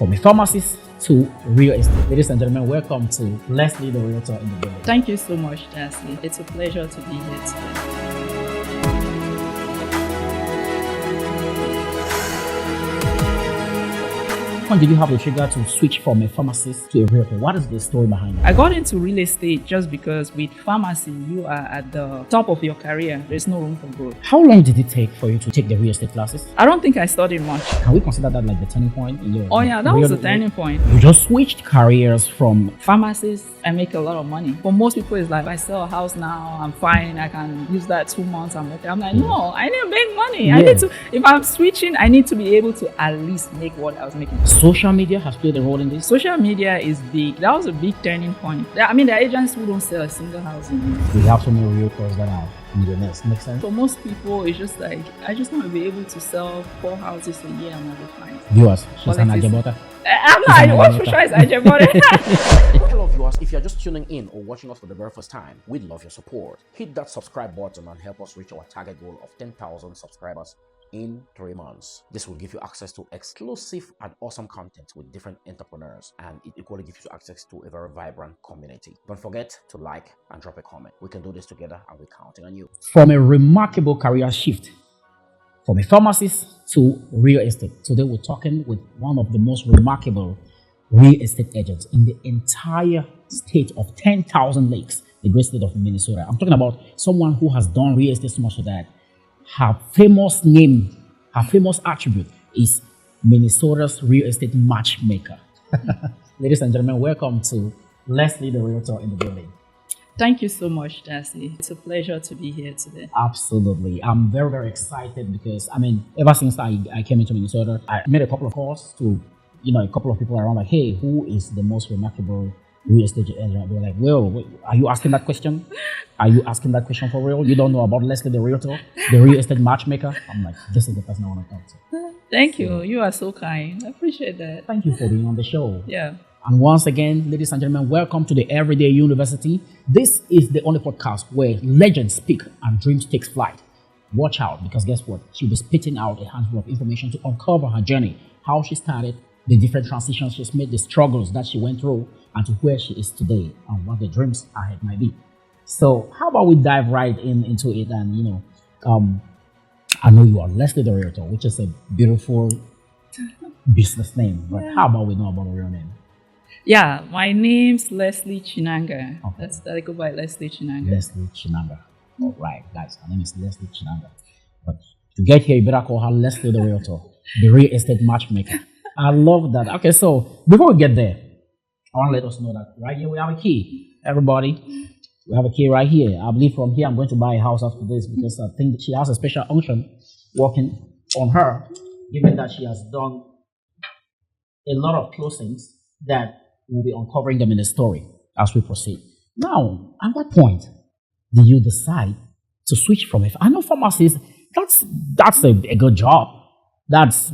From a pharmacist to real estate. Ladies and gentlemen, welcome to Lesley The Realtor in the building. Thank you so much, Lesley. It's a pleasure to be here today. When did you have the trigger to switch from a pharmacist to a realtor? What is the story behind it? I got into real estate just because with pharmacy, you are at the top of your career. There's no room for growth. How long did it take for you to take the real estate classes? I don't think I studied much. Can we consider that like the turning point in your Oh yeah, that was the turning point. You just switched careers from pharmacist. I make a lot of money. For most people, it's like, if I sell a house now, I'm fine. I can use that 2 months. I'm okay. I'm like, no, I need to make money. Yeah. I need to, if I'm switching, I need to be able to at least make what I was making. Social media has played a role in this? Social media is big. That was a big turning point. I mean, there are agents who don't sell a single house in here. We have so many realtors that are millionaires. Makes sense? For most people, it's just like, I just want to be able to sell 4 houses a year and I'll be fine. Viewers, she's an ajabota. I'm not. What for sure is ajabota? Hello viewers, if you're just tuning in or watching us for the very first time, we'd love your support. Hit that subscribe button and help us reach our target goal of 10,000 subscribers in 3 months. This will give you access to exclusive and awesome content with different entrepreneurs, and it equally gives you access to a very vibrant community. Don't forget to like and drop a comment. We can do this together and we're counting on you. From a remarkable career shift from a pharmacist to real estate. Today we're talking with one of the most remarkable real estate agents in the entire state of 10,000 lakes, the great state of Minnesota. I'm talking about someone who has done real estate so much so that her famous name, her famous attribute is Minnesota's real estate matchmaker. Ladies and gentlemen, welcome to Lesley The Realtor in the building. Thank you so much, Lesley. It's a pleasure to be here today. Absolutely. I'm very, very excited because, I mean, ever since I came into Minnesota, I made a couple of calls to, a couple of people around, like, hey, who is the most remarkable real estate agent? They were like, well, are you asking that question? Are you asking that question for real? You don't know about Lesley The Realtor, the real estate matchmaker? I'm like, this is the person I want to talk to. Thank you. You are so kind. I appreciate that. Thank you for being on the show. Yeah. And once again, ladies and gentlemen, welcome to the Everyday University. This is the only podcast where legends speak and dreams take flight. Watch out, because guess what? She'll be spitting out a handful of information to uncover her journey, how she started, the different transitions she's made, the struggles that she went through, and to where she is today, and what the dreams ahead might be. So how about we dive right into it? And, I know you are Lesley The Realtor, which is a beautiful business name, but how about we know about the real name? Yeah, my name's Lesley Chinanga. Okay. I go by Lesley Chinanga. Lesley Chinanga. All right, guys, her name is Lesley Chinanga. But to get here, you better call her Lesley The Realtor, the real estate matchmaker. I love that. Okay, so before we get there, I want to let us know that right here we have a key. Everybody, we have a key right here. I believe from here I'm going to buy a house after this because I think she has a special unction working on her, given that she has done a lot of closings that we'll be uncovering them in the story as we proceed. Now, at what point did you decide to switch from it? I know pharmacists, that's a good job. That's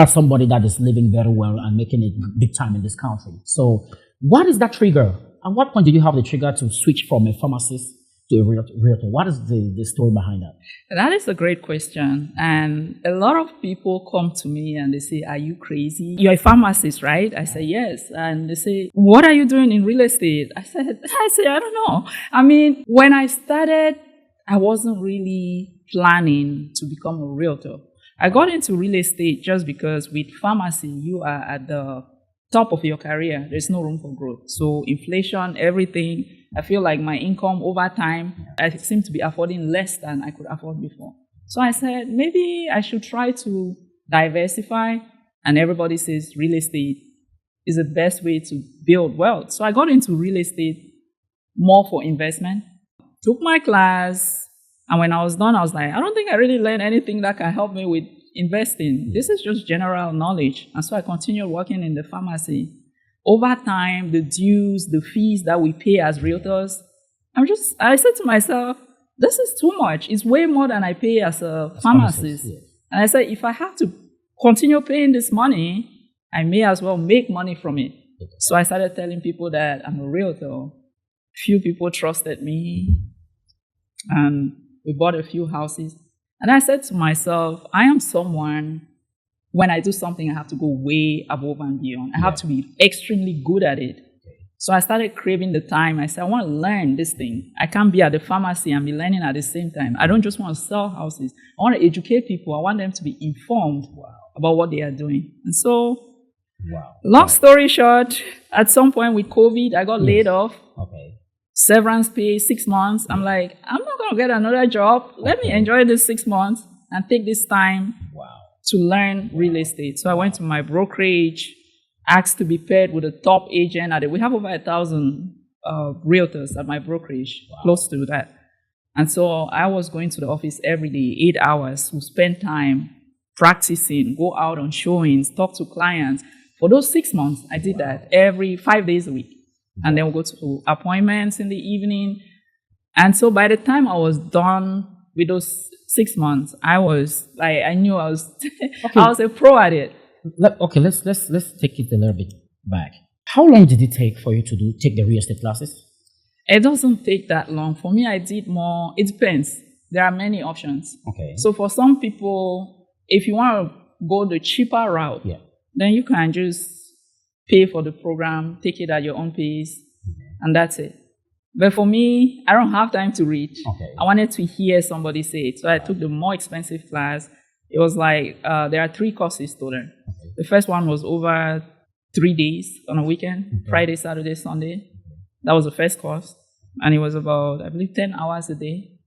somebody that is living very well and making it big time in this country. So what is that trigger? At what point did you have the trigger to switch from a pharmacist to a realtor? What is the story behind that? That is a great question. And a lot of people come to me and they say, are you crazy? You're a pharmacist, right? I say, yes. And they say, what are you doing in real estate? I say, I don't know. I mean, when I started, I wasn't really planning to become a realtor. I got into real estate just because with pharmacy, you are at the top of your career. There's no room for growth. So inflation, everything, I feel like my income over time, I seem to be affording less than I could afford before. So I said, maybe I should try to diversify. And everybody says real estate is the best way to build wealth. So I got into real estate more for investment, took my class. And when I was done, I was like, I don't think I really learned anything that can help me with investing. This is just general knowledge. And so I continued working in the pharmacy. Over time, the dues, the fees that we pay as realtors, I said to myself, this is too much. It's way more than I pay as a pharmacist. Yeah. And I said, if I have to continue paying this money, I may as well make money from it. So I started telling people that I'm a realtor. Few people trusted me. And we bought a few houses. And I said to myself, I am someone when I do something, I have to go way above and beyond. I have to be extremely good at it. So I started craving the time. I said, I want to learn this thing. I can't be at the pharmacy and be learning at the same time. I don't just want to sell houses. I want to educate people. I want them to be informed about what they are doing. And so, long story short, at some point with COVID, I got laid off. Severance pay, 6 months. I'm like, I'm not going to get another job. Let me enjoy this 6 months and take this time to learn real estate. So I went to my brokerage, asked to be paired with a top agent. We have over 1,000 realtors at my brokerage, close to that. And so I was going to the office every day, 8 hours, to spend time practicing, go out on showings, talk to clients. For those 6 months, I did that every 5 days a week. And then we'll go to appointments in the evening. And so by the time I was done with those 6 months, I was like, I knew I was, I was a pro at it. Let's take it a little bit back. How long did it take for you to take the real estate classes? It doesn't take that long. For me, I did more. It depends. There are many options. So for some people, if you want to go the cheaper route, then you can just pay for the program, take it at your own pace, and that's it. But for me, I don't have time to read. I wanted to hear somebody say it. So I took the more expensive class. It was like, there are 3 courses total. The first one was over 3 days on a weekend, Friday, Saturday, Sunday. That was the first course. And it was about, I believe, 10 hours a day.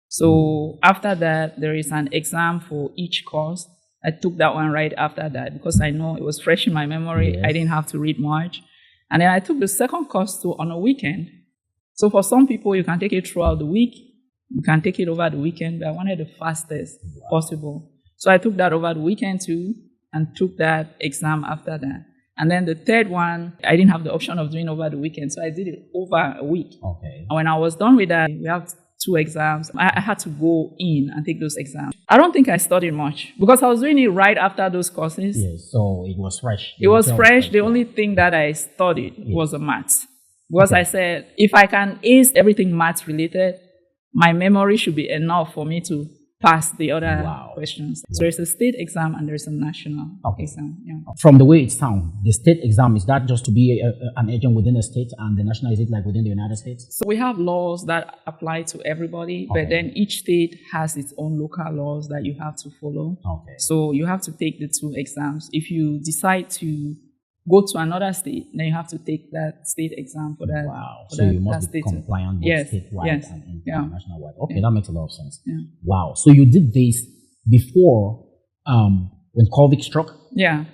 So after that, there is an exam for each course. I took that one right after that because I know it was fresh in my memory. I didn't have to read much. And then I took the second course too on a weekend. So for some people, you can take it throughout the week. You can take it over the weekend, but I wanted the fastest possible. So I took that over the weekend too and took that exam after that. And then the third one, I didn't have the option of doing over the weekend, so I did it over a week. And when I was done with that, we have 2 exams. I had to go in and take those exams. I don't think I studied much because I was doing it right after those courses. So it was fresh. It was fresh. The only thing that I studied was the maths. Because I said, if I can ace everything maths related, my memory should be enough for me to pass the other questions. So there's a state exam and there's a national exam. From the way it sounds, the state exam, is that just to be an agent within a state, and the national, is it like within the United States? So we have laws that apply to everybody, but then each state has its own local laws that you have to follow. So you have to take the 2 exams. If you decide to go to another state, then you have to take that state exam for that. So you must be compliant with statewide and international wide. That makes a lot of sense. So you did this before when COVID struck? You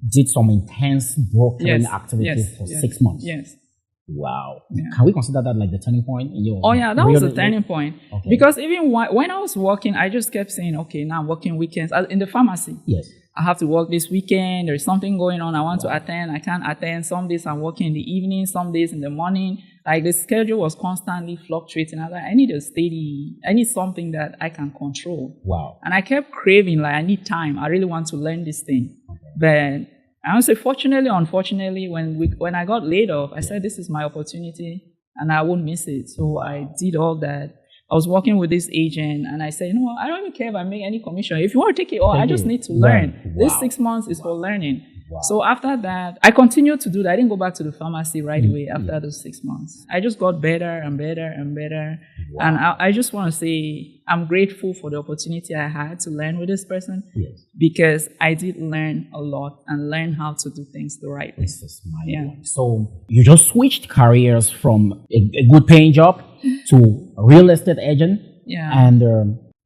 did some intense brokering activity for 6 months? Can we consider that like the turning point in your that was the turning point. Because even when I was working, I just kept saying, okay, now I'm working weekends in the pharmacy. I have to work this weekend. There's something going on. I want to attend. I can't attend. Some days I'm working in the evening, some days in the morning. Like the schedule was constantly fluctuating. I was like, I need something that I can control. And I kept craving, like, I need time. I really want to learn this thing. But I would say, fortunately, unfortunately, when I got laid off, I said, this is my opportunity and I won't miss it. So I did all that. I was working with this agent and I said, I don't even care if I make any commission. If you want to take it all, I just need to learn. This 6 months is for learning. So after that, I continued to do that. I didn't go back to the pharmacy right away after those 6 months. I just got better and better and better. And I just want to say I'm grateful for the opportunity I had to learn with this person because I did learn a lot and learn how to do things the right way. So you just switched careers from a good paying job to a real estate agent. And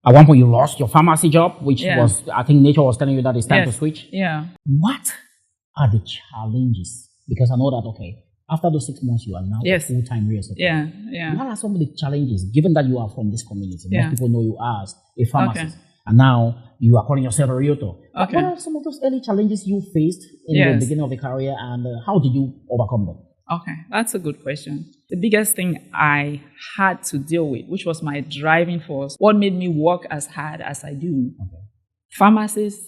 at one point you lost your pharmacy job, which was, I think nature was telling you that it's time to switch. What are the challenges? Because I know that, after those 6 months, you are now a full-time real estate agent. What are some of the challenges, given that you are from this community? Most people know you as a pharmacist, and now you are calling yourself a realtor. What are some of those early challenges you faced in the beginning of the career, and how did you overcome them? That's a good question. The biggest thing I had to deal with, which was my driving force, what made me work as hard as I do. Pharmacists,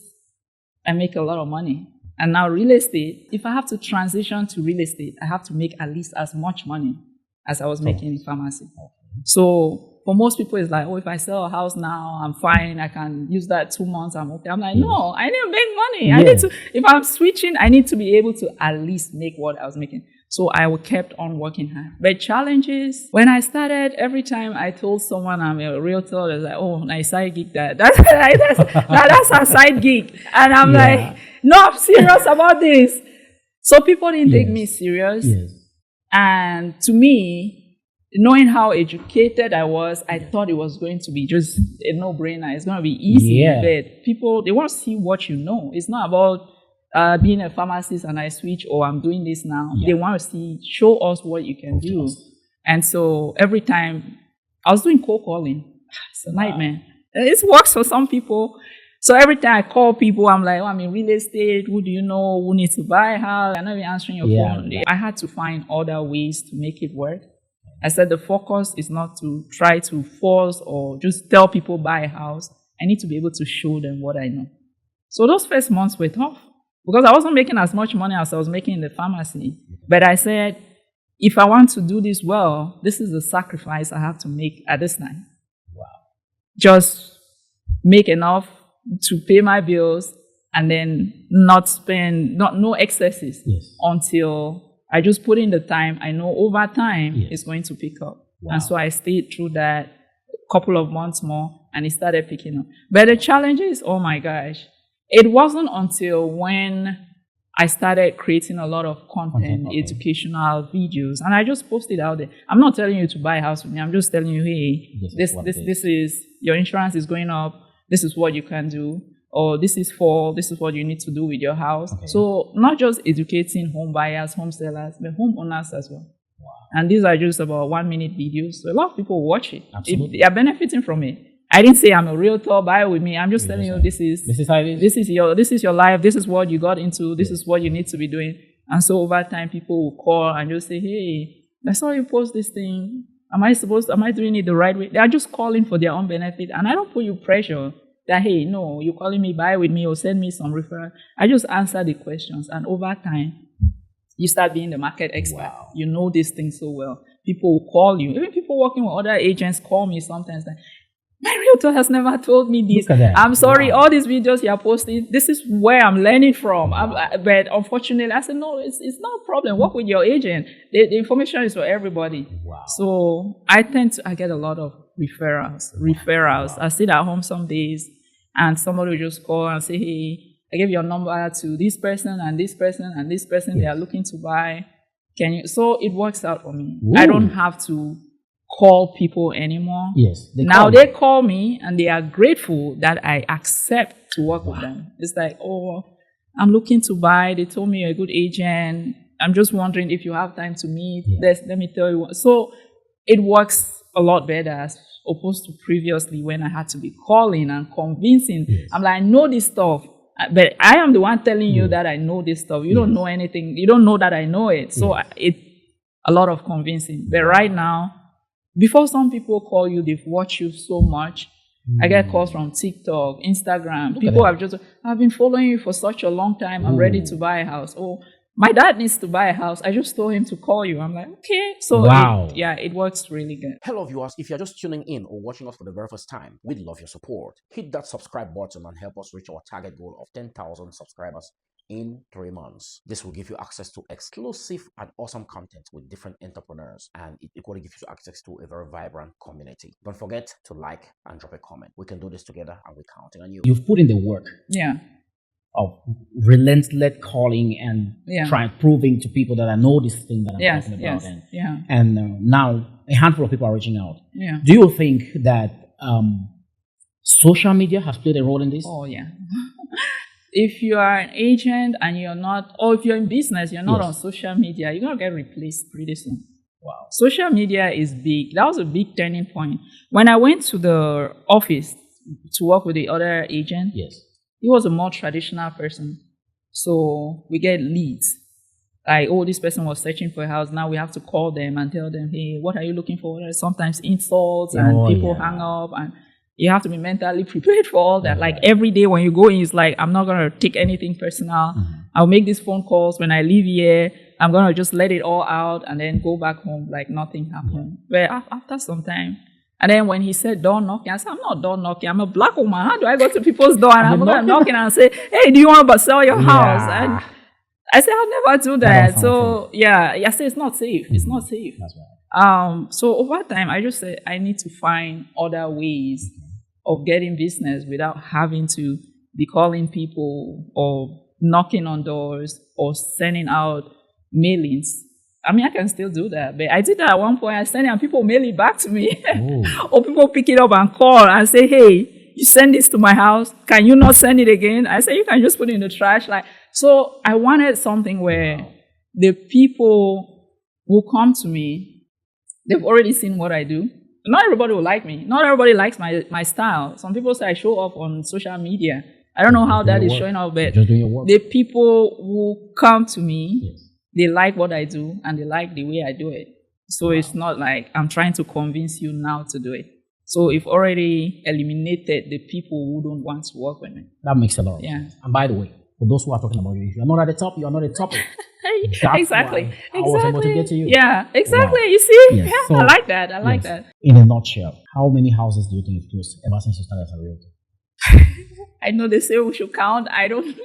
I make a lot of money. And now real estate, if I have to transition to real estate, I have to make at least as much money as I was making in pharmacy. So For most people, it's like, oh, if I sell a house now, I'm fine. I can use that 2 months. I'm okay. I'm like, no, I need to make money. I need to, if I'm switching, I need to be able to at least make what I was making. So I kept on working hard. But challenges, when I started, every time I told someone I'm a realtor, they're like, oh, nice side gig that. That's a side gig. And I'm like, no, I'm serious about this. So people didn't take me serious. And to me, knowing how educated I was, I thought it was going to be just a no-brainer. It's going to be easy. But people, they want to see what you know. It's not about being a pharmacist and I switch, or I'm doing this now. They want to see, show us what you can do. And so every time I was doing cold calling, it's a nightmare. It works for some people. So every time I call people, I'm like, oh, I'm in real estate. Who do you know? Who needs to buy a house? I'm not even answering your phone. I had to find other ways to make it work. I said the focus is not to try to force or just tell people buy a house. I need to be able to show them what I know. So those first months were tough, because I wasn't making as much money as I was making in the pharmacy. But I said, if I want to do this well, this is the sacrifice I have to make at this time. Just make enough to pay my bills and then not spend, no excesses until I just put in the time. I know over time it's going to pick up. And so I stayed through that a couple of months more and it started picking up. But the challenges, oh my gosh. It wasn't until when I started creating a lot of content, educational videos, and I just posted out there. I'm not telling you to buy a house with me. I'm just telling you, hey, this is, your insurance is going up. This is what you can do. Or this is what you need to do with your house. So not just educating home buyers, home sellers, but homeowners as well. And these are just about 1-minute videos. So a lot of people watch it. They are benefiting from it. I didn't say I'm a realtor, buy with me. I'm just telling you this is how it is. This is your life. This is what you got into. This is what you need to be doing. And so over time, people will call and just say, hey, I saw you post this thing. Am I doing it the right way? They are just calling for their own benefit. And I don't put you pressure that, hey, no, you're calling me, buy with me or send me some referral. I just answer the questions. And over time, you start being the market expert. You know these things so well. People will call you. Even people working with other agents call me sometimes like, my realtor has never told me this. I'm sorry, all these videos you're posting, this is where I'm learning from. But unfortunately, I said, no, it's not a problem. Work with your agent. The information is for everybody. So I get a lot of referrals. I sit at home some days and somebody will just call and say, hey, I gave your number to this person and this person and this person. They are looking to buy. Can you? So it works out for me. I don't have to call people anymore. They call me and they are grateful that I accept to work with them. It's like, oh, I'm looking to buy. They told me you're a good agent. I'm just wondering if you have time to meet. Let me tell you. So it works a lot better as opposed to previously when I had to be calling and convincing. I'm like, I know this stuff, but I am the one telling you that I know this stuff. You don't know anything. You don't know that I know it. So it's a lot of convincing. But right now, before some people call you, they've watched you so much. I get calls from TikTok, Instagram. People I've been following you for such a long time. I'm ready to buy a house. Oh, my dad needs to buy a house. I just told him to call you. I'm like, okay. So it works really good. Hello viewers, if you're just tuning in or watching us for the very first time, we'd love your support. Hit that subscribe button and help us reach our target goal of 10,000 subscribers in 3 months. This will give you access to exclusive and awesome content with different entrepreneurs, and it equally gives you access to a very vibrant community. Don't forget to like and drop a comment. We can do this together and we're counting on you. You've put in the work of relentless calling and trying proving to people that I know this thing that I'm talking about. And now a handful of people are reaching out. Do you think that social media has played a role in this? Oh yeah. If you are an agent and you're not, or if you're in business, you're not on social media, you're going to get replaced pretty soon. Social media is big. That was a big turning point. When I went to the office to work with the other agent, he was a more traditional person. So we get leads. Like, oh, this person was searching for a house. Now we have to call them and tell them, hey, what are you looking for? There's sometimes insults and people hang up, and you have to be mentally prepared for all that. Like every day when you go in, it's like, I'm not going to take anything personal. I'll make these phone calls. When I leave here, I'm going to just let it all out and then go back home like nothing happened. But after some time, And then when he said door knocking, I said, I'm not door knocking. I'm a black woman. How do I go to people's door and I'm going to knock and say, hey, do you want to sell your house? And I said, I'll never do that. So, yeah, I said, it's not safe. It's not safe. That's right. So over time, I just said, I need to find other ways of getting business without having to be calling people or knocking on doors or sending out mailings. I mean, I can still do that, but I did that at one point. I sent it and people mail it back to me. Or people pick it up and call and say, hey, you send this to my house. Can you not send it again? I said, you can just put it in the trash. So I wanted something where the people who come to me, they've already seen what I do. Not everybody will like me. Not everybody likes my style. Some people say I show up on social media. I don't know how that is showing up, but the people who come to me, they like what I do and they like the way I do it. So it's not like I'm trying to convince you now to do it. So we've already eliminated the people who don't want to work with me. That makes a lot of sense. And by the way, for those who are talking about you, if you're not at the top, you're not at the top. Exactly. I was able to get to you. Yeah, exactly. Wow. You see? Yes. Yeah, So, I like that. I like that. In a nutshell, how many houses do you think you've closed ever since you started as a realtor? I know they say we should count. I don't.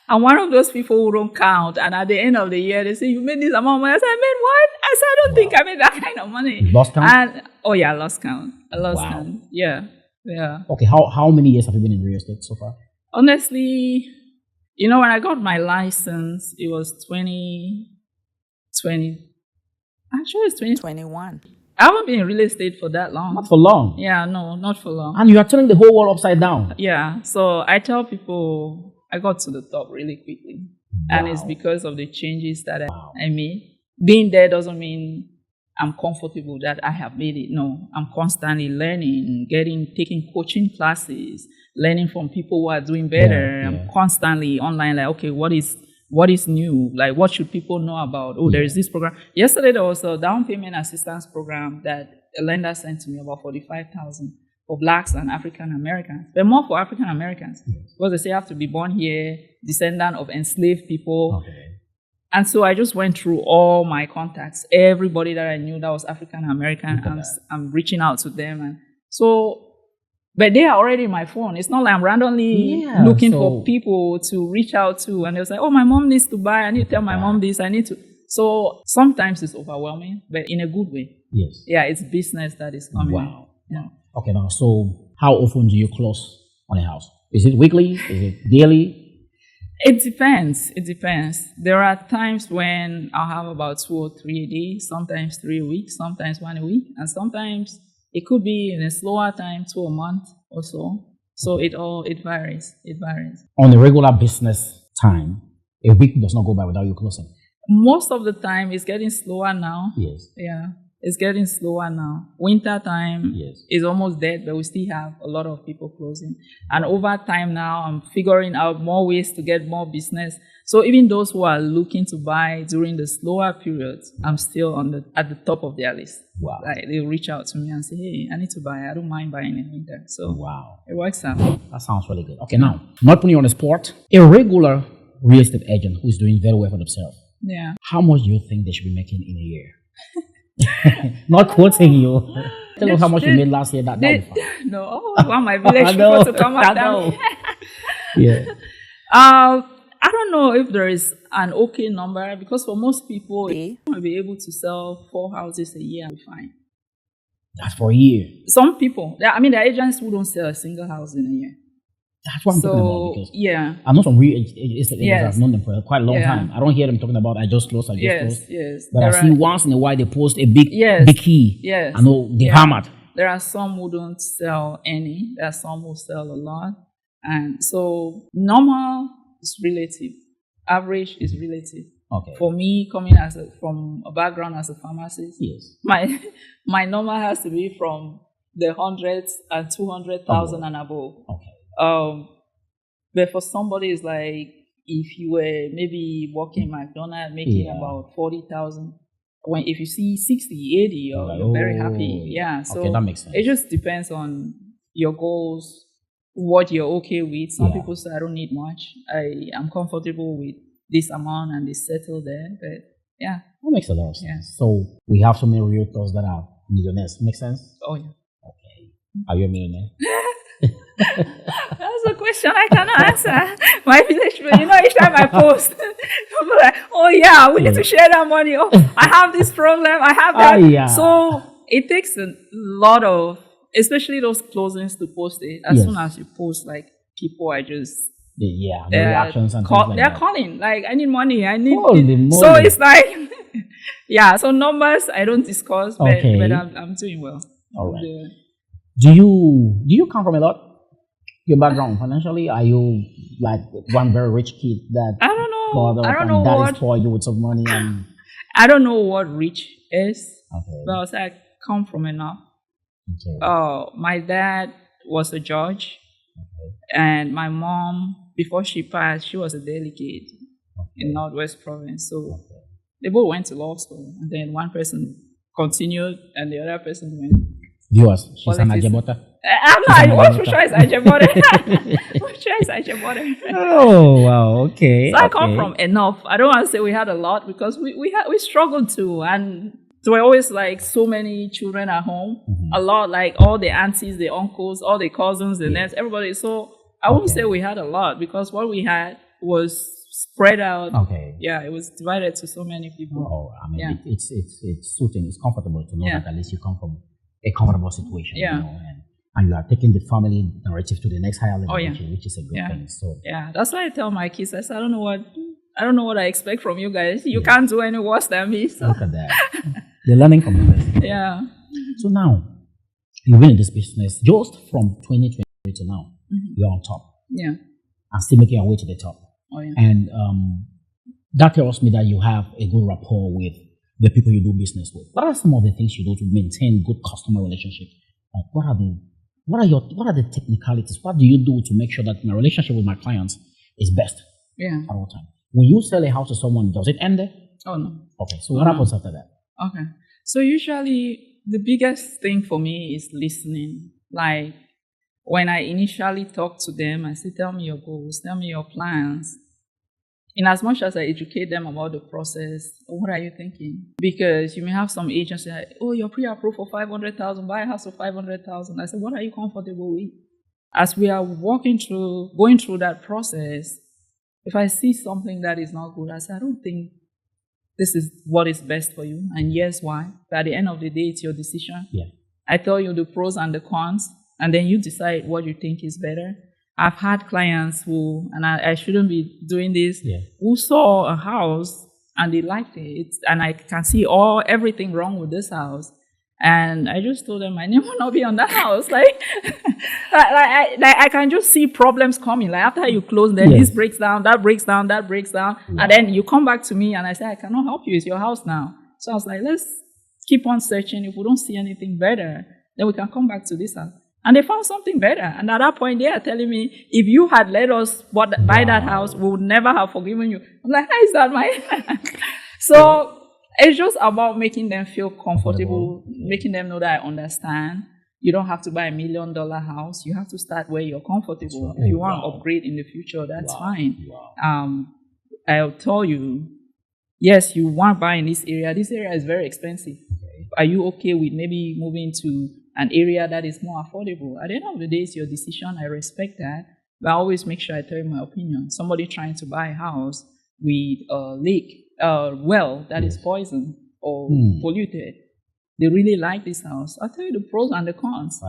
I'm one of those people who don't count. And at the end of the year, they say, you made this amount of money. I said, I made what? I said, I don't think I made that kind of money. You lost count? I lost count. I lost count. Yeah. Okay, how many years have you been in real estate so far? Honestly, when I got my license, it was 2020. Actually, it's 2021. I haven't been in real estate for that long. Not for long? Yeah, no, not for long. And you are turning the whole world upside down. Yeah, so I tell people I got to the top really quickly. Wow. And it's because of the changes that I made. Being there doesn't mean I'm comfortable that I have made it. No, I'm constantly learning, taking coaching classes, learning from people who are doing better. Yeah. I'm constantly online, okay, what is new? What should people know about? There is this program. Yesterday, there was a down payment assistance program that a lender sent to me about $45,000 for Blacks and African Americans, but more for African Americans because they say you have to be born here, descendant of enslaved people. Okay. And so I just went through all my contacts, everybody that I knew that was African American. I'm reaching out to them, and so. But they are already in my phone. It's not like I'm randomly looking for people to reach out to. And they'll say, my mom needs to buy. I need to tell my mom this. I need to. So sometimes it's overwhelming, but in a good way. Yes. Yeah, it's business that is coming. Wow. Yeah. Okay, now, so how often do you close on a house? Is it weekly? Is it daily? It depends. There are times when I'll have about 2 or 3 a day, sometimes 3 a week, sometimes 1 a week, and sometimes it could be in a slower time, 2 a month or so. So it varies. It varies. On the regular business time, a week does not go by without you closing. Most of the time, it's getting slower now. Yes. Yeah, it's getting slower now. Winter time is almost dead, but we still have a lot of people closing. And over time now, I'm figuring out more ways to get more business. So even those who are looking to buy during the slower periods, I'm still at the top of their list. Wow. They'll reach out to me and say, hey, I need to buy. I don't mind buying in winter. So it works out. That sounds really good. Okay, now, not putting you on the spot, a regular real estate agent who is doing very well for themselves, how much do you think they should be making in a year? Not quoting you. Tell us how much you made last year. That would be fine. No, I want my village people to come out down. Yeah. I don't know if there is an okay number because for most people, they will be able to sell 4 houses a year and be fine. That's for a year. Some people, there are agents who don't sell a single house in a year. That's what I'm talking about. Because I know some real estate agents. I've known them for quite a long time. I don't hear them talking about I just closed. Yes. But I see once in a while they post a big key. Yes. I know they hammered. There are some who don't sell any. There are some who sell a lot. And so normal is relative. Average is relative. Okay. For me, coming from a background as a pharmacist, my normal has to be from the hundreds and 200,000 and above. Okay. But for somebody, it's like if you were maybe working McDonald's making about 40,000, if you see 60, 80, you're very happy. Yeah. So that makes sense. It just depends on your goals, what you're okay with. Some people say I don't need much. I'm comfortable with this amount and they settle there. But that makes a lot of sense. So we have so many realtors that are millionaires. Make sense? Oh, yeah. Okay. Are you a millionaire? That's a question I cannot answer. My village, each time I post, people are like, oh yeah, we need to share that money. Oh, I have this problem. I have that. Yeah. So it takes a lot of, especially those closings to post it. As soon as you post, like people are just the reactions and things like they're that. calling like, I need money. I need. Holy So moly. it's like, yeah. So numbers I don't discuss, but, Okay. but I'm doing well. All right. Do you come from a lot? Your background financially? Are you like one very rich kid that I don't know. got up I don't and know dad what. is poor you with some money and I don't know what rich is, okay. but I was like, I come from enough. Okay. My dad was a judge, and my mom, before she passed, she was a delegate in Northwest Province. So they both went to law school, and then one person continued, and the other person went. Viewers, she's an Politics. Ajebota. I'm not. Which choice Ajebode? Which choice Ajebode? Oh wow, okay. So I come from enough. I don't want to say we had a lot because we struggled too, and there were always like so many children at home. A lot, like all the aunties, the uncles, all the cousins, the aunts, everybody. So I wouldn't say we had a lot because what we had was spread out. Okay. Yeah, it was divided to so many people. Oh, I mean, it's soothing. It's comfortable to know that at least you come from a comfortable situation. Yeah. You know, and you are taking the family narrative to the next higher level, which is a good thing. So yeah, that's why I tell my kids, I said, I don't know what I expect from you guys. You can't do any worse than me. So. Look at that. They're learning from the best. Yeah. So now you've been in this business just from 2020 to now. You're on top. Yeah. And still making your way to the top. Oh yeah. And that tells me that you have a good rapport with the people you do business with. What are some of the things you do to maintain good customer relationship? Like what are the technicalities? What do you do to make sure that my relationship with my clients is best at all time? When you sell a house to someone, does it end there? Oh no. Okay. So what happens after that? Okay. So usually the biggest thing for me is listening. Like when I initially talk to them, I say, tell me your goals, tell me your plans. In as much as I educate them about the process, what are you thinking? Because you may have some agents say, oh, you're pre-approved for 500,000, buy a house for 500,000. I said, what are you comfortable with? As we are going through that process, if I see something that is not good, I say, I don't think this is what is best for you. And here's why. But at the end of the day, it's your decision. Yeah. I tell you the pros and the cons, and then you decide what you think is better. I've had clients who, and I shouldn't be doing this, who saw a house and they liked it. And I can see everything wrong with this house. And I just told them my name will not be on that house. I can just see problems coming. Like after you close, then this breaks down, that breaks down, that breaks down. And then you come back to me and I say, I cannot help you. It's your house now. So I was like, let's keep on searching. If we don't see anything better, then we can come back to this house. And they found something better. And at that point, they are telling me, if you had let us buy that house, we would never have forgiven you. I'm like, how is that my... So it's just about making them feel comfortable, making them know that I understand. You don't have to buy $1 million house. You have to start where you're comfortable. If you want to upgrade in the future, that's fine. I'll tell you, yes, you want to buy in this area. This area is very expensive. Are you okay with maybe moving to an area that is more affordable? At the end of the day, it's your decision. I respect that. But I always make sure I tell you my opinion. Somebody trying to buy a house with a leak, well that is poisoned or polluted, they really like this house. I'll tell you the pros and the cons.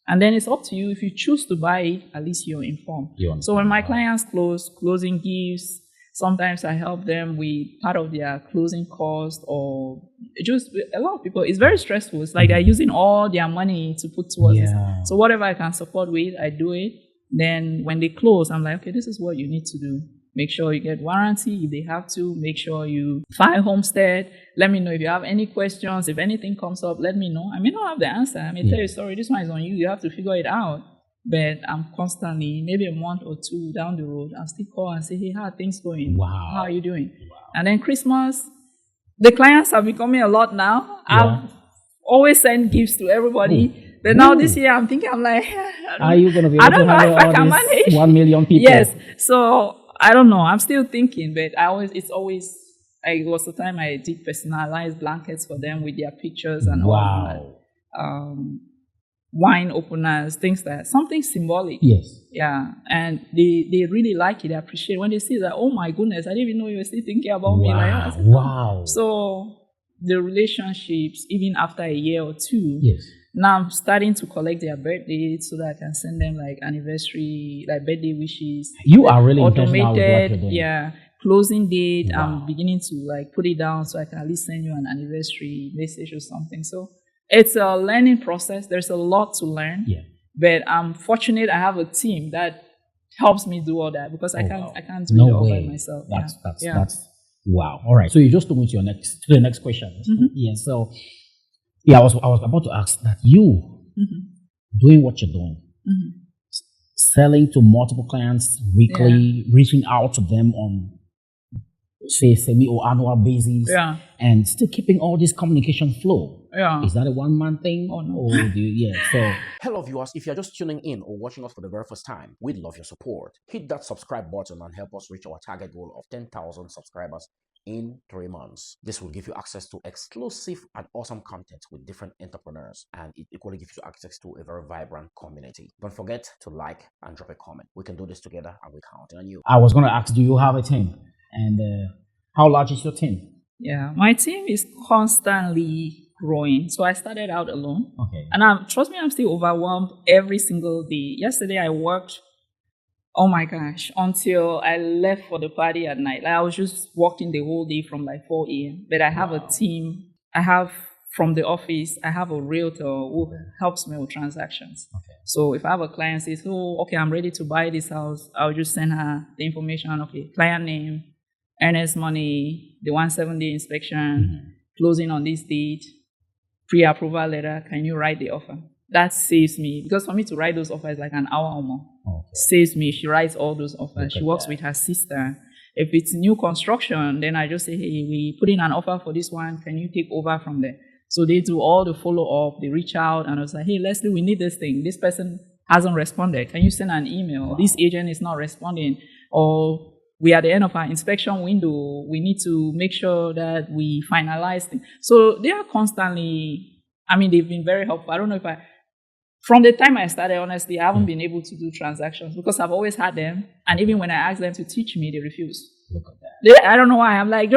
And then it's up to you. If you choose to buy it, at least you're informed. So when my clients closing gifts, sometimes I help them with part of their closing cost, or just a lot of people, it's very stressful. It's like they're using all their money to put towards it. So whatever I can support with, I do it. Then when they close, I'm like, okay, this is what you need to do. Make sure you get warranty if they have to. Make sure you file homestead. Let me know if you have any questions. If anything comes up, let me know. I may not have the answer. I may tell you, sorry, this one is on you. You have to figure it out. But I'm constantly, maybe a month or two down the road, I'll still call and say, hey, how are things going? How are you doing? And then Christmas, the clients are becoming a lot now. I've always sent gifts to everybody. But now this year, I'm thinking, I'm like, are you going to be able to handle all these 1 million people? Yes. So I don't know. I'm still thinking, but it was the time I did personalized blankets for them with their pictures and all that. wine openers, things like that. Something symbolic. Yes. Yeah. And they really like it. They appreciate it. When they see that, oh my goodness, I didn't even know you were still thinking about me. Like, I said, Wow. So the relationships, even after a year or two, Yes. now I'm starting to collect their birthdays so that I can send them like anniversary, like birthday wishes. You are really intentional with what you're automated, doing. yeah. Closing date. Wow. I'm beginning to like put it down so I can at least send you an anniversary message or something. So it's a learning process. There's a lot to learn. Yeah. But I'm fortunate I have a team that helps me do all that because I can't do it all by myself. That's wow. All right. So you just took me to the next question. Mm-hmm. Yeah. So I was about to ask that you doing what you're doing, selling to multiple clients weekly, reaching out to them on say semi or annual basis, and still keeping all this communication flow. Yeah. Is that a one-man thing? Oh, no. Or do you, so Hello viewers, if you're just tuning in or watching us for the very first time, we'd love your support. Hit that subscribe button and help us reach our target goal of 10,000 subscribers in 3 months. This will give you access to exclusive and awesome content with different entrepreneurs, and it equally gives you access to a very vibrant community. Don't forget to like and drop a comment. We can do this together and we're counting on you. I was going to ask, do you have a team? And how large is your team? Yeah, my team is constantly growing. So I started out alone. Okay. And trust me, I'm still overwhelmed every single day. Yesterday I worked, oh my gosh, until I left for the party at night. Like I was just working the whole day from like 4 a.m. But I have a team. I have from the office, I have a realtor who helps me with transactions. Okay. So if I have a client says, oh, okay, I'm ready to buy this house, I'll just send her the information. Okay, client name, earnest money, the 170 inspection, closing on this date, pre-approval letter, can you write the offer? That saves me, because for me to write those offers like an hour or more. Okay. Saves me. She writes all those offers. She works with her sister. If it's new construction, then I just say, hey, we put in an offer for this one. Can you take over from there? So they do all the follow-up. They reach out and I was like, hey, Lesley, we need this thing. This person hasn't responded. Can you send an email? Wow. This agent is not responding. Or we are at the end of our inspection window. We need to make sure that we finalize things. So they are constantly, I mean, they've been very helpful. I don't know if from the time I started, honestly, I haven't been able to do transactions because I've always had them. And even when I ask them to teach me, they refuse. Look at that. I don't know why. I'm like,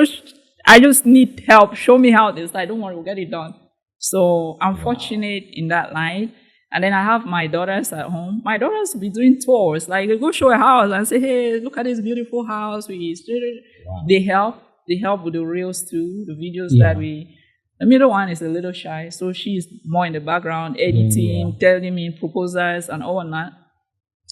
I just need help. Show me how this. Like, don't worry, we'll get it done. So I'm fortunate in that line. And then I have my daughters at home. My daughters be doing tours. Like, they go show a house and say, hey, look at this beautiful house. They help. They help with the reels too, the videos that we... The middle one is a little shy. So she's more in the background, editing, telling me proposals and all that.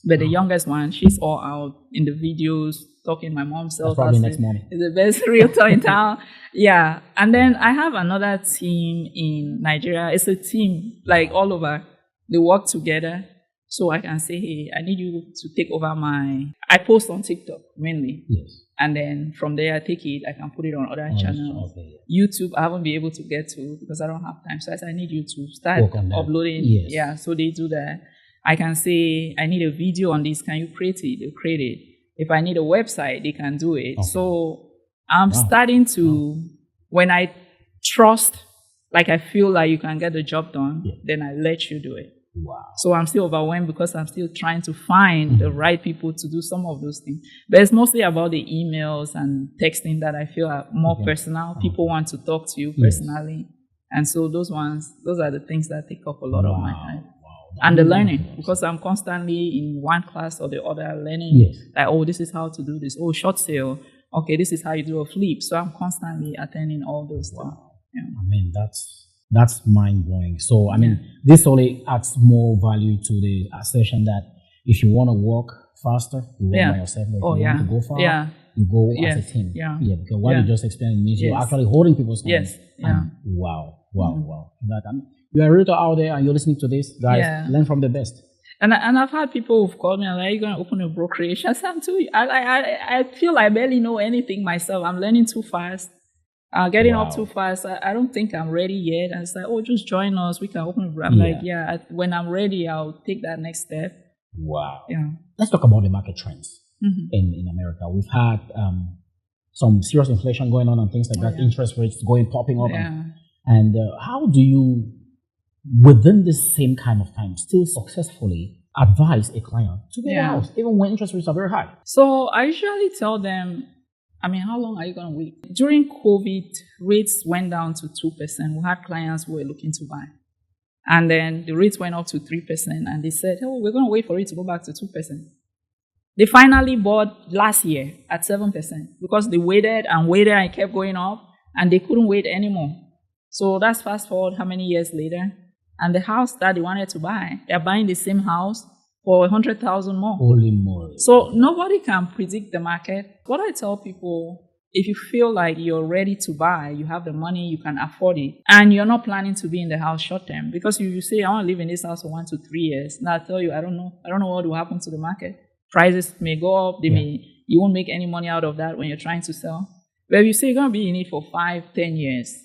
But the youngest one, she's all out in the videos, talking. My mom sells probably next morning. Is the best realtor in town. Yeah. And then I have another team in Nigeria. It's a team, like all over. They work together. So I can say, hey, I need you to take over I post on TikTok mainly. Yes. And then from there, I take it, I can put it on other channels. Okay. YouTube, I haven't been able to get to because I don't have time. So I said, I need you to start uploading. Yes. Yeah, so they do that. I can say, I need a video on this. Can you create it? They'll create it. If I need a website, they can do it. Okay. So I'm starting to, when I trust, like I feel like you can get the job done, then I let you do it. Wow. So I'm still overwhelmed because I'm still trying to find the right people to do some of those things. But it's mostly about the emails and texting that I feel are more personal. People want to talk to you personally. And so those are the things that take up a lot of my time. And the learning, because I'm constantly in one class or the other learning. Like, oh, this is how to do this. Oh, short sale. Okay, this is how you do a flip. So I'm constantly attending all those things. Yeah. I mean, that's mind-blowing. So, I mean, this only adds more value to the assertion that if you want to work faster, you work by yourself. But if you want to go far, you go as a team. Yeah, because what you just explained means you're actually holding people's hands. Wow. That, I mean, you're a realtor out there and you're listening to this, guys, learn from the best. And I've had people who've called me and like, are you going to open a brokerage? I said, I feel I barely know anything myself. I'm learning too fast. Getting up too fast. I don't think I'm ready yet. And it's like, oh, just join us. We can open. I'm like, when I'm ready, I'll take that next step. Wow. Yeah. Let's talk about the market trends in America. We've had some serious inflation going on and things like that. Interest rates popping up. And how do you within this same kind of time, still successfully advise a client to get a Yeah. house, even when interest rates are very high? So I usually tell them, how long are you going to wait? During COVID, rates went down to 2%. We had clients who were looking to buy. And then the rates went up to 3%. And they said, oh, we're going to wait for it to go back to 2%. They finally bought last year at 7% because they waited and waited and it kept going up and they couldn't wait anymore. So that's fast forward how many years later? And the house that they wanted to buy, they're buying the same house for 100,000 more. Holy moly. So nobody can predict the market. What I tell people, if you feel like you're ready to buy, you have the money, you can afford it, and you're not planning to be in the house short term, because you say, I want to live in this house for 1 to 3 years. Now I tell you, I don't know what will happen to the market. Prices may go up, you won't make any money out of that when you're trying to sell. But if you say you're going to be in it for 5, 10 years,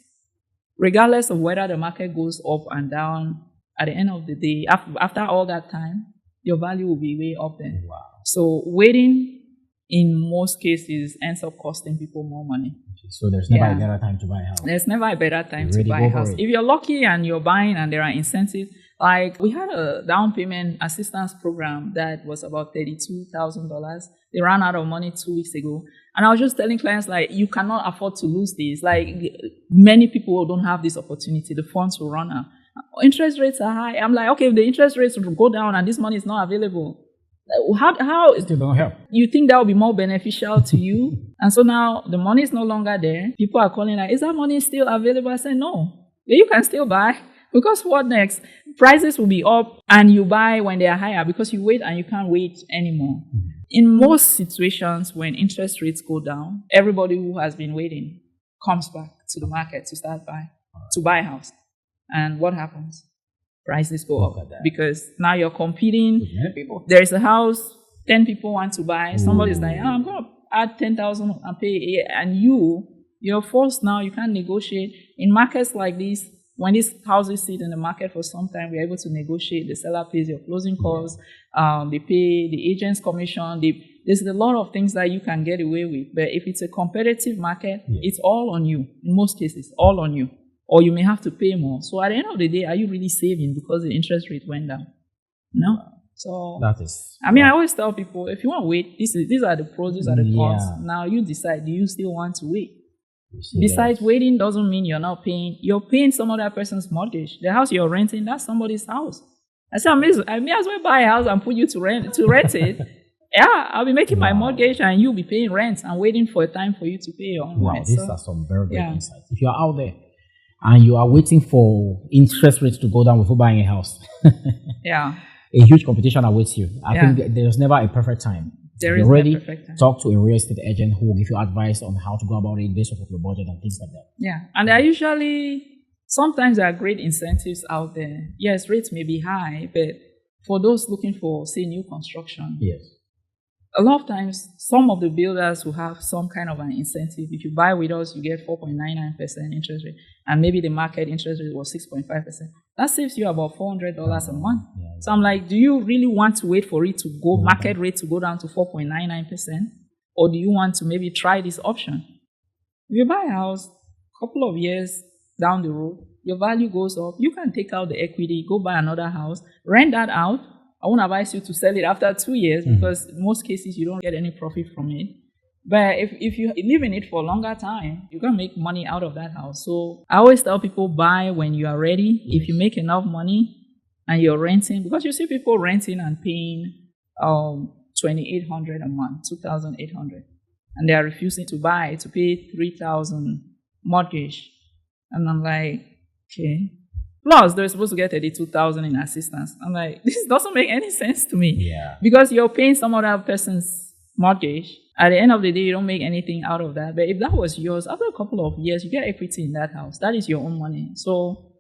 regardless of whether the market goes up and down, at the end of the day, after all that time, your value will be way up there. Wow. So waiting, in most cases, ends up costing people more money. Okay, so there's never a better time to buy a house. There's never a better time You're to buy ready, a go for house. it. If you're lucky and you're buying and there are incentives, like we had a down payment assistance program that was about $32,000. They ran out of money 2 weeks ago. And I was just telling clients, like, you cannot afford to lose this. Like, many people don't have this opportunity. The funds will run out. Interest rates are high. I'm like, okay, if the interest rates will go down and this money is not available, how It still don't help. you think that will be more beneficial to you? And so now the money is no longer there. People are calling like, is that money still available? I said, no. You can still buy. Because what next? Prices will be up and you buy when they are higher because you wait and you can't wait anymore. In most situations, when interest rates go down, everybody who has been waiting comes back to the market to start buying, to buy a house. And what happens? Prices go Look up at that. because now you're competing. Many people. There is a house, 10 people want to buy. Somebody's like, I'm going to add 10,000 and pay. And you're forced now. You can't negotiate. In markets like this, when these houses sit in the market for some time, we're able to negotiate. The seller pays your closing costs. They pay the agent's commission. There's a lot of things that you can get away with. But if it's a competitive market, it's all on you. In most cases, all on you. Or you may have to pay more. So at the end of the day, are you really saving because the interest rate went down? No. So That is. I always tell people, if you want to wait, these are the pros, these are the cons. Yeah. Now you decide, do you still want to wait? See, Besides, yes. waiting doesn't mean you're not paying. You're paying some other person's mortgage. The house you're renting, that's somebody's house. I said, I may as well buy a house and put you to rent it. Yeah, I'll be making my mortgage and you'll be paying rent and waiting for a time for you to pay your own Wow, rent. these So, are some very great insights. If you're out there and you are waiting for interest rates to go down before buying a house, yeah. a huge competition awaits you. I Yeah. think there's never a perfect time. There If is you're no ready, perfect time. talk to a real estate agent who will give you advice on how to go about it based off of your budget and things like that. Yeah, and sometimes there are great incentives out there. Yes, rates may be high, but for those looking for, say, new construction, Yes. a lot of times some of the builders will have some kind of an incentive. If you buy with us, you get 4.99% interest rate, and maybe the market interest rate was 6.5%. That saves you about $400 a month. Yeah. So I'm like, do you really want to wait for it to go, market rate to go down to 4.99%? Or do you want to maybe try this option? If you buy a house, a couple of years down the road, your value goes up. You can take out the equity, go buy another house, rent that out. I won't advise you to sell it after 2 years because in most cases you don't get any profit from it. But if you live in it for a longer time, you're going to make money out of that house. So I always tell people, buy when you are ready. If you make enough money and you're renting, because you see people renting and paying $2,800 a month, $2,800, and they are refusing to buy, to pay $3,000 mortgage. And I'm like, okay. Plus, they're supposed to get $32,000 in assistance. I'm like, this doesn't make any sense to me. Yeah. Because you're paying some other person's mortgage. At the end of the day, you don't make anything out of that. But if that was yours, after a couple of years, you get equity in that house. That is your own money. So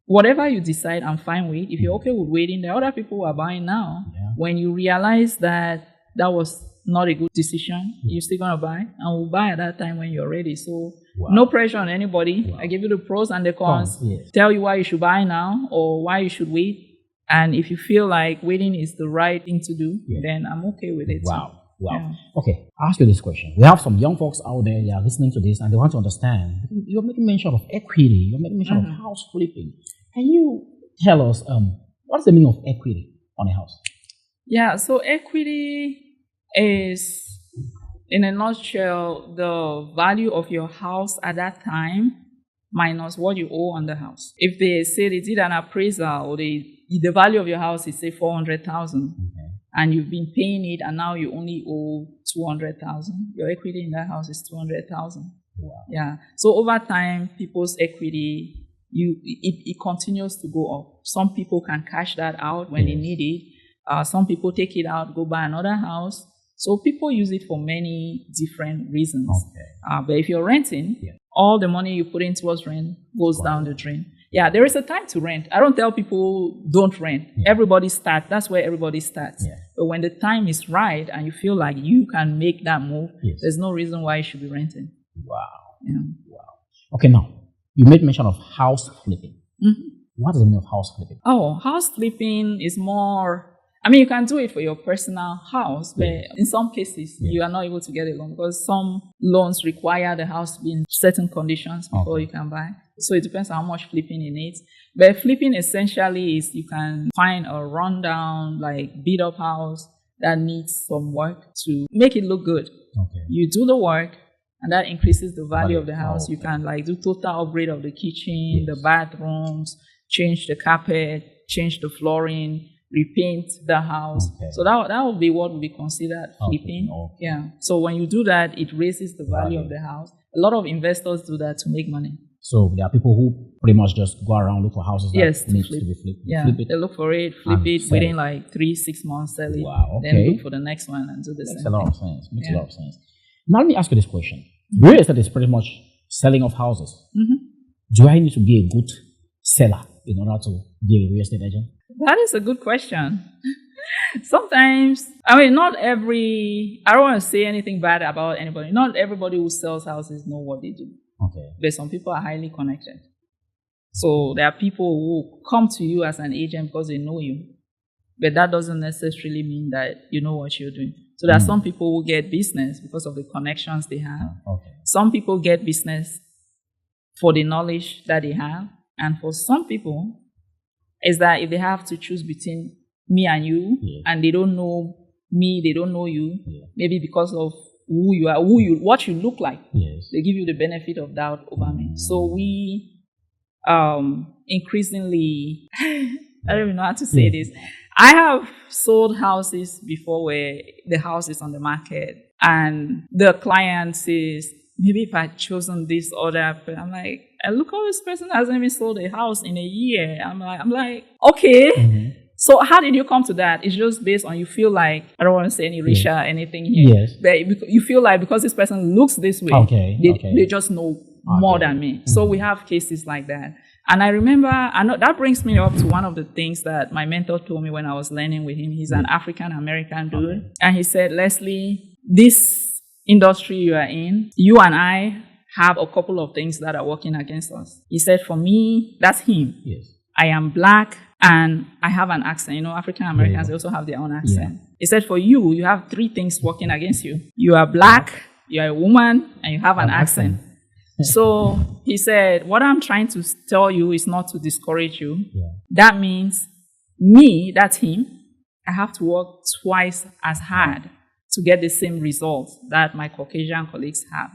whatever you decide, I'm fine with. If you're okay with waiting, there are other people who are buying now. Yeah. When you realize that was not a good decision, you're still going to buy. And we'll buy at that time when you're ready. So no pressure on anybody. I give you the pros and the cons. Yes. Tell you why you should buy now or why you should wait. And if you feel like waiting is the right thing to do, then I'm okay with it. Wow. Wow. Yeah. Okay, I'll ask you this question. We have some young folks out there, they are listening to this and they want to understand. You're making mention of equity, you're making mention of house flipping. Can you tell us what's the meaning of equity on a house? Yeah, so equity is, in a nutshell, the value of your house at that time minus what you owe on the house. If they say they did an appraisal or the value of your house is say 400,000, and you've been paying it and now you only owe 200,000, your equity in that house is 200,000. Wow. Yeah. So over time, people's equity, it continues to go up. Some people can cash that out when they need it. Some people take it out, go buy another house. So people use it for many different reasons. But if you're renting, all the money you put in towards rent goes down the drain. Yeah, there is a time to rent. I don't tell people don't rent. Everybody starts. That's where everybody starts. But when the time is right and you feel like you can make that move, there's no reason why you should be renting. Wow. Yeah. Wow. Okay, now, you made mention of house flipping. What does it mean of house flipping? Oh, house flipping is more... I mean, you can do it for your personal house, but in some cases, you are not able to get a loan because some loans require the house to be in certain conditions before you can buy. So it depends on how much flipping you need. But flipping essentially is you can find a rundown, like beat-up house that needs some work to make it look good. You do the work, and that increases the value of the house. You can like do total upgrade of the kitchen, the bathrooms, change the carpet, change the flooring, repaint the house. So that would be what would be considered flipping. Yeah. So when you do that, it raises the value of the house. A lot of investors do that to make money. So there are people who pretty much just go around look for houses that need to be flipped. Yeah, flip it, they look for it, flip it within like 3-6 months, sell it. Wow, then look for the next one and do the Makes same a lot thing. of sense. Makes a lot of sense. Now let me ask you this question. Real estate is pretty much selling of houses. Do I need to be a good seller in order to be a real estate agent? That is a good question. Sometimes, I mean, I don't want to say anything bad about anybody. Not everybody who sells houses know what they do. But some people are highly connected. So there are people who come to you as an agent because they know you. But that doesn't necessarily mean that you know what you're doing. So there are some people who get business because of the connections they have. Some people get business for the knowledge that they have. And for some people, is that if they have to choose between me and you, and they don't know me, they don't know you, maybe because of who you are, what you look like, they give you the benefit of doubt over me. So we increasingly, I don't even know how to say this. I have sold houses before where the house is on the market and the client says, maybe if I'd chosen this other, but I'm like, look how this person hasn't even sold a house in a year. I'm like, okay. So how did you come to that? It's just based on you feel like, I don't want to say any racial anything here. But you feel like because this person looks this way, they just know more than me. So we have cases like that. And I remember, that brings me up to one of the things that my mentor told me when I was learning with him. He's an African-American dude. And he said, Lesley, this industry you are in, you and I have a couple of things that are working against us. He said, for me, that's him. I am black and I have an accent. You know, African-Americans, they also have their own accent. He said, for you, you have 3 things working against you. You are black, you are a woman, and you have an accent. So he said, what I'm trying to tell you is not to discourage you. That means me, that's him, I have to work twice as hard to get the same results that my Caucasian colleagues have.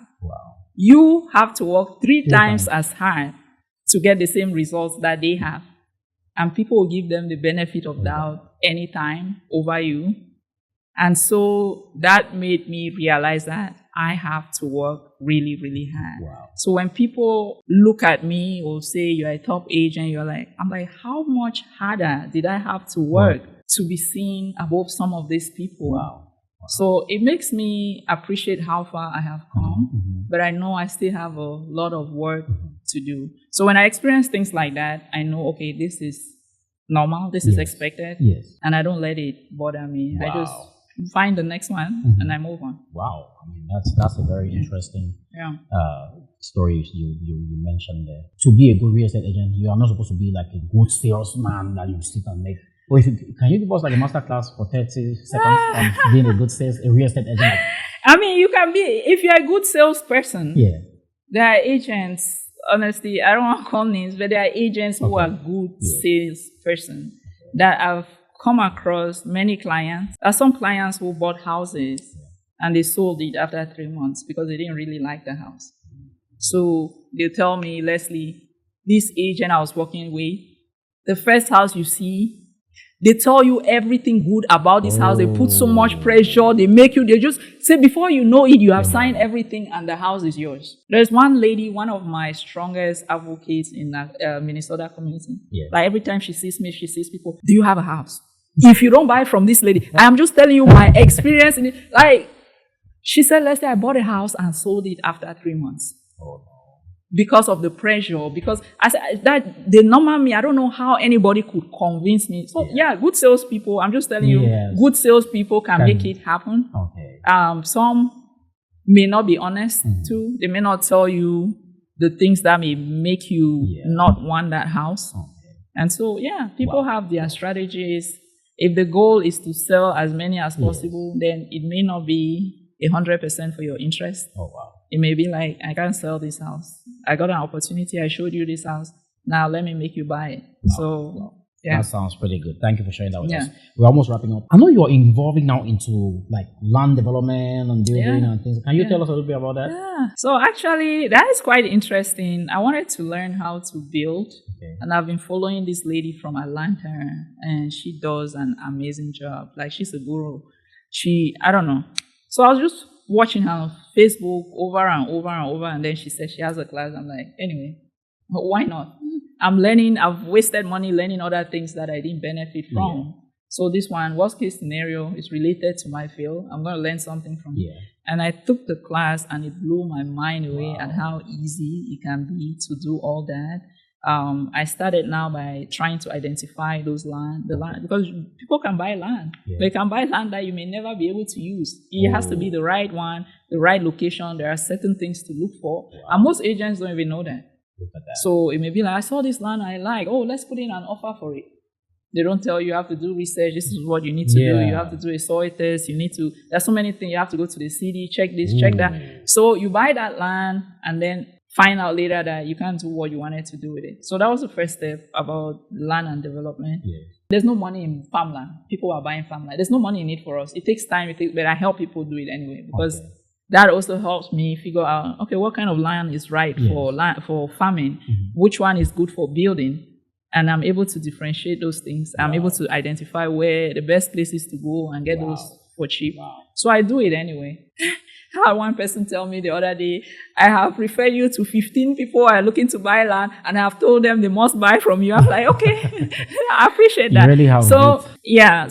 You have to work 3 times as hard to get the same results that they have. And people will give them the benefit of doubt anytime over you. And so that made me realize that I have to work really, really hard. So when people look at me or say you're a top agent, I'm like, how much harder did I have to work to be seen above some of these people? So it makes me appreciate how far I have come, but I know I still have a lot of work to do. So when I experience things like that, I know, okay, this is normal, this is expected, and I don't let it bother me. I just find the next one and I move on. I mean, that's a very interesting story you mentioned there. To be a good real estate agent, you are not supposed to be like a good salesman that you sit and make. Or can you give us like a master class for 30 seconds on being a good a real estate agent? I mean, you can be, if you're a good salesperson, there are agents honestly, I don't want to call names, but there are agents who are good salesperson that I've come across many clients. There are some clients who bought houses and they sold it after 3 months because they didn't really like the house. So they tell me, Lesley, this agent I was working with, the first house you see, they tell you everything good about this house. They put so much pressure. They make you, they just say before you know it, you have signed everything and the house is yours. There's one lady, one of my strongest advocates in the Minnesota community. Yeah. Like every time she sees me, she sees people, do you have a house? If you don't buy from this lady, I'm just telling you my experience in it. Like, she said, Lesley, I bought a house and sold it after 3 months. Oh, no. Because of the pressure, because I said that the normal me, I don't know how anybody could convince me. So yeah, good salespeople. I'm just telling you, good salespeople can make it happen. Okay. Some may not be honest too. They may not tell you the things that may make you not want that house. Okay. And so yeah, people have their strategies. If the goal is to sell as many as possible, then it may not be 100% for your interest. Oh wow. It may be like, I can't sell this house. I got an opportunity. I showed you this house. Now let me make you buy it. So, yeah. That sounds pretty good. Thank you for sharing that with us. We're almost wrapping up. I know you're involving now into like land development and building and things. Can you tell us a little bit about that? Yeah. So actually, that is quite interesting. I wanted to learn how to build. Okay. And I've been following this lady from Atlanta, and she does an amazing job. Like, she's a guru. I don't know. So I was just watching her on Facebook over and over and over, and then she said she has a class. I'm like, anyway, why not? I'm learning. I've wasted money learning other things that I didn't benefit from. Yeah. So this one, worst case scenario, is related to my field. I'm going to learn something from it. And I took the class, and it blew my mind away at how easy it can be to do all that. I started now by trying to identify the land, because people can buy land. Yeah. They can buy land that you may never be able to use. It has to be the right one, the right location. There are certain things to look for. Wow. And most agents don't even know that. Look at that. So it may be like, I saw this land I like. Oh, let's put in an offer for it. They don't tell you have to do research. This is what you need to do. You have to do a soil test. There's so many things. You have to go to the city, check this, check that. So you buy that land and then find out later that you can't do what you wanted to do with it. So that was the first step about land and development. Yeah. There's no money in farmland. People are buying farmland. There's no money in it for us. It takes time, but I help people do it anyway, because that also helps me figure out, okay, what kind of land is right for farming? Which one is good for building? And I'm able to differentiate those things. I'm able to identify where the best places to go and get those for cheap. So I do it anyway. I had one person tell me the other day, I have referred you to 15 people who are looking to buy land, and I have told them they must buy from you. I'm like, okay, I appreciate that. You really have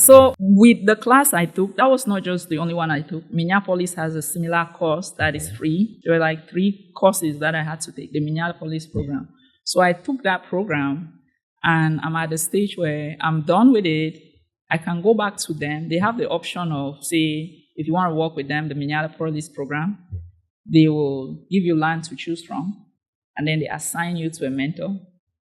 so with the class I took, that was not just the only one I took. Minneapolis has a similar course that is free. There were like 3 courses that I had to take, the Minneapolis program. So I took that program, and I'm at the stage where I'm done with it. I can go back to them. They have the option of, say, if you want to work with them, the Minneapolis program, they will give you land to choose from, and then they assign you to a mentor.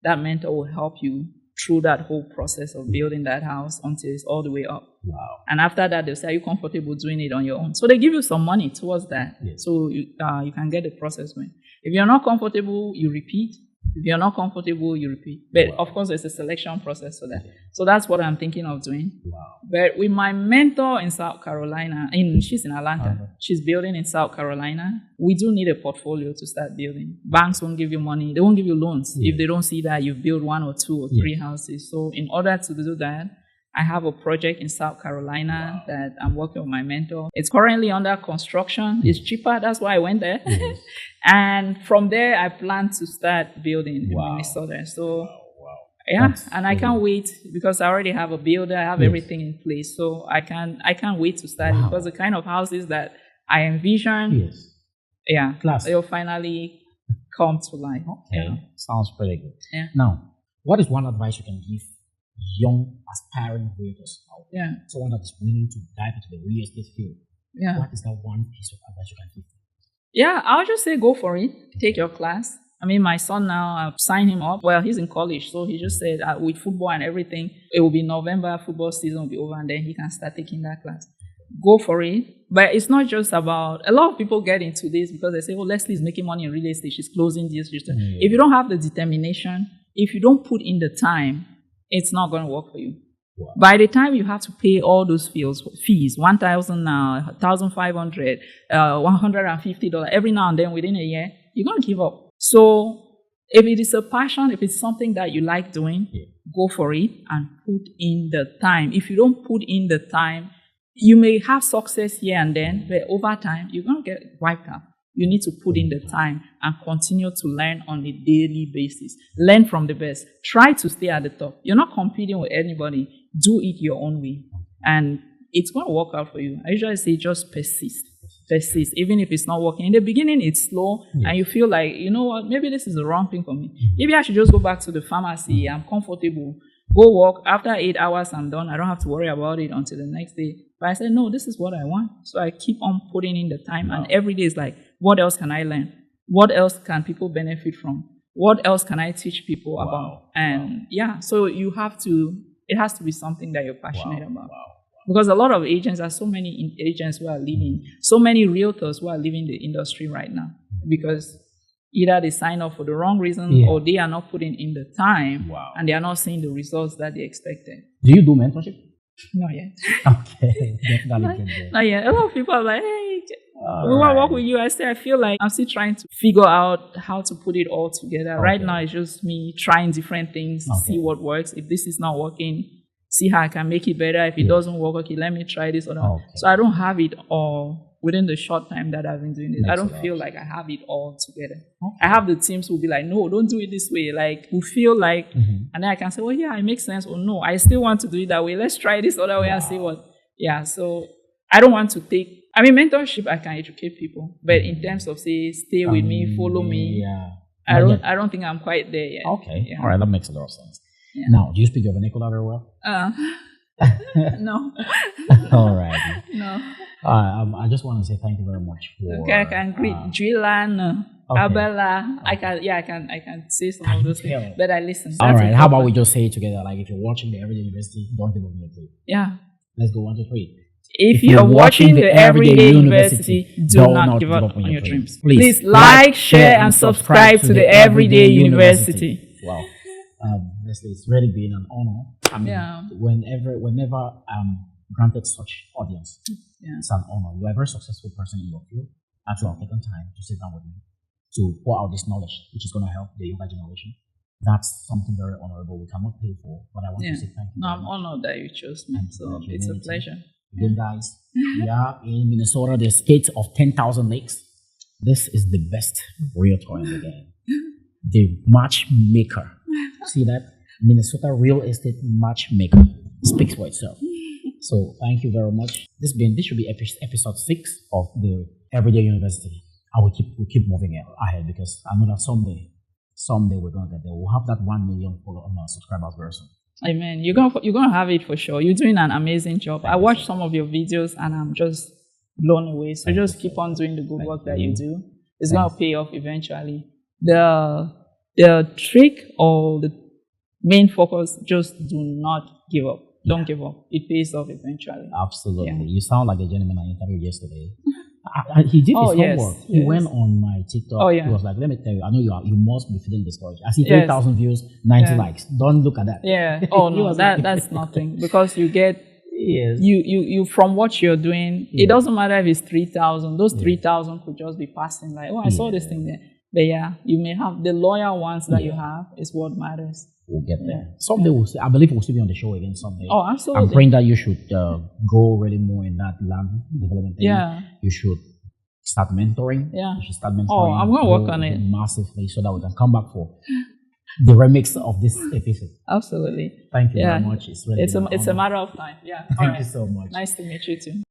That mentor will help you through that whole process of building that house until it's all the way up. Wow. And after that, they'll say, are you comfortable doing it on your own? So they give you some money towards that. So you can get the process going. If you're not comfortable, you repeat. If you're not comfortable, you repeat. But of course, there's a selection process for that. So that's what I'm thinking of doing. Wow. But with my mentor in South Carolina, she's in Atlanta. She's building in South Carolina. We do need a portfolio to start building. Banks won't give you money. They won't give you loans if they don't see that you've built 1 or 2 or 3 houses. So in order to do that, I have a project in South Carolina that I'm working with my mentor. It's currently under construction. It's cheaper. That's why I went there. And from there, I plan to start building in Minnesota. So, I can't wait, because I already have a builder. I have everything in place. So I can't wait to start, because the kind of houses that I envision, they'll finally come to life. Okay. Sounds pretty good. Yeah. Now, what is one advice you can give young aspiring realtors out there? Someone that is willing to dive into the real estate field. What is that one piece of advice you can give? I'll just say go for it. Take your class. I mean, my son now, I've signed him up. Well, he's in college, so he just said with football and everything, it will be November, football season will be over, and then he can start taking that class. go for it. But it's not just about, a lot of people get into this because they say, oh, Lesley is making money in real estate. She's closing this. If you don't have the determination, if you don't put in the time, it's not going to work for you. Wow. By the time you have to pay all those fees, $1,000, $1,500, $150 every now and then within a year, you're going to give up. So if it is a passion, if it's something that you like doing, go for it and put in the time. If you don't put in the time, you may have success here and then, but over time, you're going to get wiped out. You need to put in the time and continue to learn on a daily basis. Learn from the best. Try to stay at the top. You're not competing with anybody. Do it your own way. And it's going to work out for you. I usually say just persist. Persist. Even if it's not working. In the beginning, it's slow. And you feel like, you know what, maybe this is the wrong thing for me. Maybe I should just go back to the pharmacy. I'm comfortable. Go work. After 8 hours, I'm done. I don't have to worry about it until the next day. But I said, no, this is what I want. So I keep on putting in the time. And every day is like, what else can I learn? What else can people benefit from? What else can I teach people about? And so you have to, it has to be something that you're passionate about. Because a lot of agents, there are so many agents who are leaving, so many realtors who are leaving the industry right now. Because either they sign up for the wrong reason or they are not putting in the time and they are not seeing the results that they expected. Do you do mentorship? Not yet. Okay, definitely get there. Not yet. A lot of people are like, hey, we want to work with you. I feel like I'm still trying to figure out how to put it all together. Right now, it's just me trying different things, see what works. If this is not working, see how I can make it better. If it doesn't work, okay, let me try this or not. So I don't have it all within the short time that I've been doing it. I don't feel like I have it all together. I have the teams who will be like, no, don't do it this way. Like, who feel like, and then I can say, well, yeah, it makes sense. Or no, I still want to do it that way. Let's try this other way and see what. So I don't want to take, mentorship, I can educate people. But in terms of, say, stay with me, follow me, I don't think I'm quite there yet. Okay. All right. That makes a lot of sense. Now, do you speak your vernacular very well? No. All right. No. I just want to say thank you very much for. Okay, I can greet Julian, Abella. I can say some of those things, but I listen. All right. How about we just say it together? Like, if you're watching the Everyday University, don't give up on your dream. Yeah. Let's go 1, 2, 3. If you're watching the Everyday University, do not give up on your dreams. Please like, share, and subscribe to the Everyday University. Wow. Lesley, it's really been an honor. Whenever I'm granted such audience, it's an honor. You are a very successful person in your field. Actually, I've taken time to sit down with me to pour out this knowledge, which is going to help the younger generation. That's something very honorable. We cannot pay for, but I want to say thank you. No, I'm honored that you chose me. So it's a pleasure. Again, guys, we are in Minnesota, the state of 10,000 lakes. This is the best realtor in the game. The matchmaker. See that? Minnesota real estate matchmaker speaks for itself. So thank you very much. This should be episode 6 of the Everyday University. And we'll keep moving ahead because I know that someday we're gonna get there. We'll have that 1 million subscribers very soon. Amen. You're gonna have it for sure. You're doing an amazing job. I watched some of your videos and I'm just blown away. So just keep on doing the good work that you do. It's gonna pay off eventually. The trick or the main focus, just do not give up. Don't give up. It pays off eventually. Absolutely. Yeah. You sound like the gentleman I interviewed yesterday. He did his homework. He went on my TikTok. He was like, let me tell you, I know you must be feeling discouraged. I see 3,000 views, 90 likes. Don't look at that. Yeah. Oh, no, that's nothing. Because you get, you from what you're doing, it doesn't matter if it's 3,000. Those 3,000 could just be passing like, I saw this thing there. But you may have the loyal ones that you have is what matters. We'll get there. Someday I believe we'll still be on the show again someday. Oh, absolutely. I'm praying that you should go really more in that land development thing. Yeah. You should start mentoring. Yeah. You should start mentoring. Oh, I'm going to work on it massively so that we can come back for the remix of this episode. Absolutely. Thank you very much. It's really it's a matter of time. Yeah. Thank you so much. Nice to meet you too.